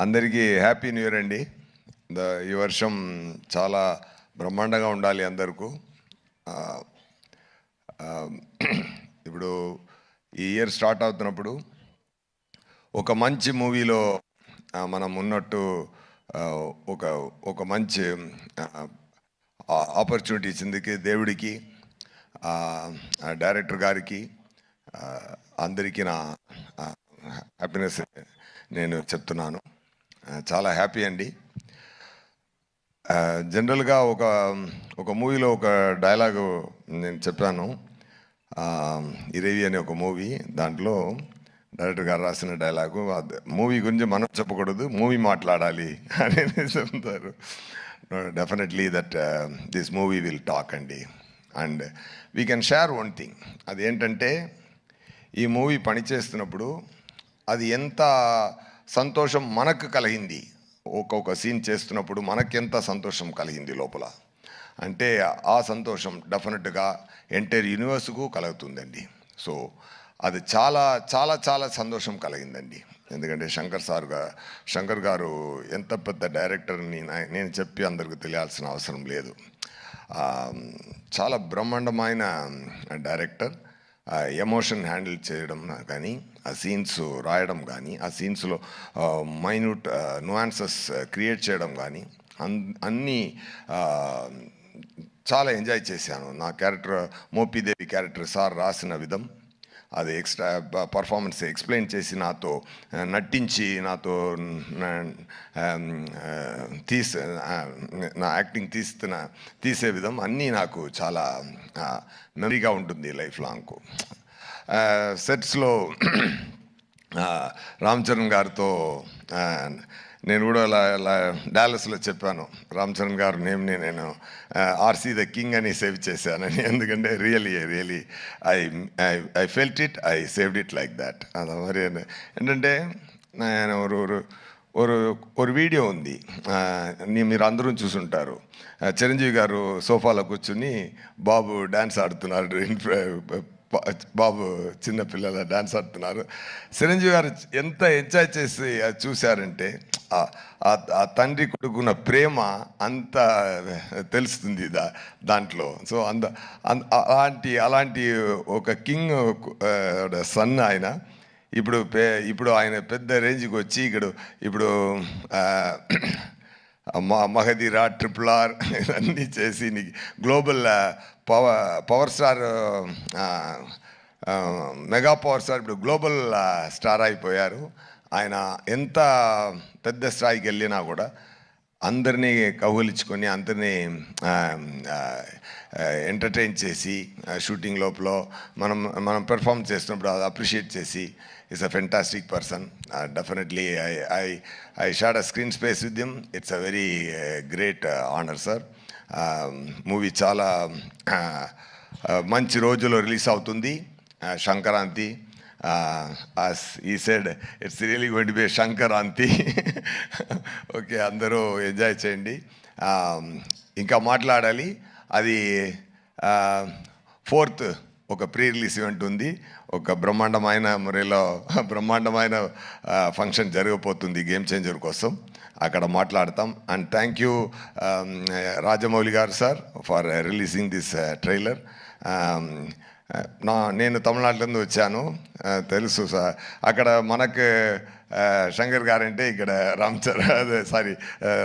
అందరికీ happy new year అండి. ఈ వర్షం చాలా బ్రహ్మాండంగా ఉండాలి అందరికీ. ఇప్పుడు ఈ ఇయర్ స్టార్ట్ అవుతున్నప్పుడు ఒక మంచి మూవీలో మనం ఉన్నట్టు ఒక మంచి ఆపర్చునిటీ ఇచ్చిందికి దేవుడికి, డైరెక్టర్ గారికి, అందరికీ నా హ్యాపీనెస్ నేను చెప్తున్నాను. చాలా హ్యాపీ అండి. జనరల్గా ఒక మూవీలో ఒక డైలాగు నేను చెప్పాను. ఇరేవి అనే ఒక మూవీ, దాంట్లో డైరెక్టర్ గారు రాసిన డైలాగు, మూవీ గురించి మనం చెప్పకూడదు, మూవీ మాట్లాడాలి అని చెప్తారు. Definitely that this movie will talk అండి. And we can share one thing. అదేంటంటే, ఈ మూవీ పనిచేస్తున్నప్పుడు అది ఎంత సంతోషం మనకు కలిగింది, ఒక్కొక్క సీన్ చేస్తున్నప్పుడు మనకెంత సంతోషం కలిగింది లోపల అంటే, ఆ సంతోషం డెఫినెట్గా ఎంటైర్ యూనివర్స్కు కలుగుతుందండి. సో అది చాలా చాలా చాలా సంతోషం కలిగిందండి. ఎందుకంటే శంకర్ గారు ఎంత పెద్ద డైరెక్టర్ని నేను చెప్పి అందరికీ తెలియాల్సిన అవసరం లేదు. చాలా బ్రహ్మాండమైన డైరెక్టర్. ఎమోషన్ హ్యాండిల్ చేయడం కానీ, ఆ సీన్స్ రాయడం కానీ, ఆ సీన్స్లో మైన్యూట్ నువాన్సెస్ క్రియేట్ చేయడం కానీ, అన్నీ చాలా ఎంజాయ్ చేశాను. నా క్యారెక్టర్ మోపిదేవి క్యారెక్టర్ సార్ రాసిన విధం, అది ఎక్స్ట్రా పర్ఫార్మెన్స్ ఎక్స్ప్లెయిన్ చేసి నాతో నటించి నాతో నా యాక్టింగ్ తీసే విధం అన్నీ నాకు చాలా మెమరీగా ఉంటుంది లైఫ్ లాంగ్కు. సెట్స్లో రామ్ చరణ్ గారితో నేను కూడా అలా డాలస్లో చెప్పాను, రామ్ చరణ్ గారు నేమ్ని నేను ఆర్సీ ద కింగ్ అని సేవ్ చేశానని. ఎందుకంటే really I felt it, I saved it like that. అది మరి ఏంటంటే, నేను ఒక వీడియో ఉంది, మీరు అందరూ చూసుంటారు. చిరంజీవి గారు సోఫాలో కూర్చుని బాబు డ్యాన్స్ ఆడుతున్నారు, బాబు చిన్నపిల్లల డ్యాన్స్ ఆడుతున్నారు. చిరంజీవి గారు ఎంత ఎంజాయ్ చేసి చూశారంటే, ఆ తండ్రి కొడుకున్న ప్రేమ అంత తెలుస్తుంది దాంట్లో. సో అలాంటి ఒక కింగ్ సన్ ఆయన. ఇప్పుడు ఆయన పెద్ద రేంజ్కి వచ్చి ఇప్పుడు మగధీర, RRR అన్నీ చేసి global power star, mega power star, ఇప్పుడు గ్లోబల్ స్టార్ అయిపోయారు. ఆయన ఎంత పెద్ద స్థాయికి వెళ్ళినా కూడా అందరినీ కౌగిలించుకొని, అందరినీ ఎంటర్టైన్ చేసి, షూటింగ్ లోపల మనం పెర్ఫామ్ చేస్తున్నప్పుడు అది అప్రిషియేట్ చేసి, is a fantastic person. Definitely I shared a screen space with him. It's a very great honour sir. Movie చాలా మంచి రోజులో రిలీజ్ అవుతుంది, సంక్రాంతి. ఈ side it's really going to be Sankranti. Okay, అందరూ ఎంజాయ్ చేయండి. ఇంకా మాట్లాడాలి. అది 4th ఒక ప్రీ రిలీజ్ ఈవెంట్ ఉంది. ఒక బ్రహ్మాండమైన మురేలో బ్రహ్మాండమైన ఫంక్షన్ జరగబోతుంది గేమ్ చేంజర్ కోసం. అక్కడ మాట్లాడతాం. అండ్ థ్యాంక్ యూ రాజమౌళి గారు sir for releasing this trailer. నేను తమిళనాడులో వచ్చాను, తెలుసు సార్. అక్కడ మనకు శంకర్ గారు అంటే ఇక్కడ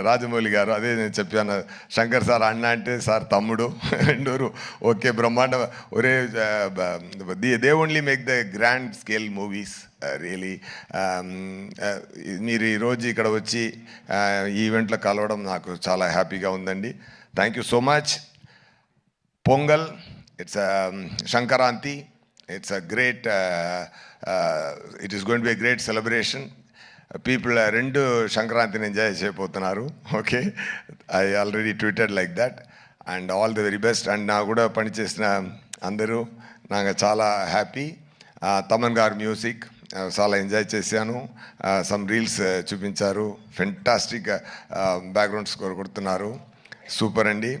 రాజమౌళి గారు. అదే నేను చెప్పాను, శంకర్ సార్ అన్న అంటే సార్ తమ్ముడు, రెండూరు ఓకే బ్రహ్మాండ. ఒరే they only make the grand scale movies really. మీరు ఈరోజు ఇక్కడ వచ్చి ఈ ఈవెంట్లో కలవడం నాకు చాలా హ్యాపీగా ఉందండి. Thank you so much. Pongal, it's Shankaranti. It's a great it is going to be a great celebration. People rendu Shankarantini enjoy cheyabothunnaru. Okay, I already tweeted like that. And all the very best. And na kuda pani chesina andaru naga chaala happy. Taman garu music చాలా enjoy చేశాను. Some reels చూపించారు, fantastic background score కొడుతున్నారు, super అండి.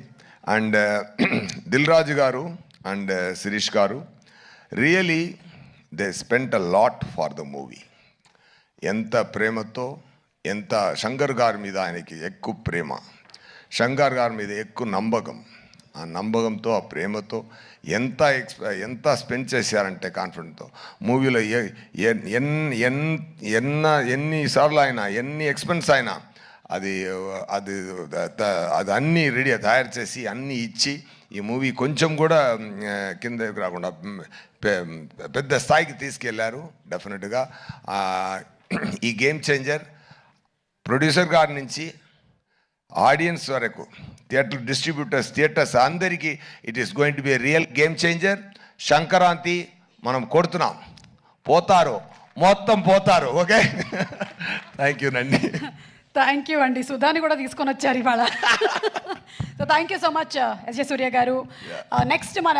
And Dil Raju గారు and Sirish గారు, really they spent a lot for the movie. ఎంత ప్రేమతో, ఎంత శంకర్ గారి మీద ఆయనకి ఎక్కువ ప్రేమ, శంకర్ గారి మీద ఎక్కువ నమ్మకం, ఆ నమ్మకంతో ఆ ప్రేమతో ఎంత స్పెండ్ చేశారంటే కాన్ఫిడెంట్తో మూవీలో ఎన్నిసార్లు అయినా ఎన్ని ఎక్స్పెన్స్ అయినా అది అది అది అన్నీ రెడీ తయారు చేసి అన్నీ ఇచ్చి ఈ మూవీ కొంచెం కూడా కిందకి రాకుండా పెద్ద స్థాయికి తీసుకెళ్లారు. డెఫినెట్గా ఈ గేమ్ చేంజర్ ప్రొడ్యూసర్ గారి నుంచి ఆడియన్స్ వరకు, థియేటర్స్ అందరికీ it is going to be real game changer. Sankranti మనం కొడుతున్నాం, పోతారు, మొత్తం పోతారు. ఓకే, థ్యాంక్ యూ నండి. థ్యాంక్ యూ అండి. సుధాని కూడా తీసుకొని వచ్చారు ఇవాళ. So thank you so much S J Surya garu. Next మన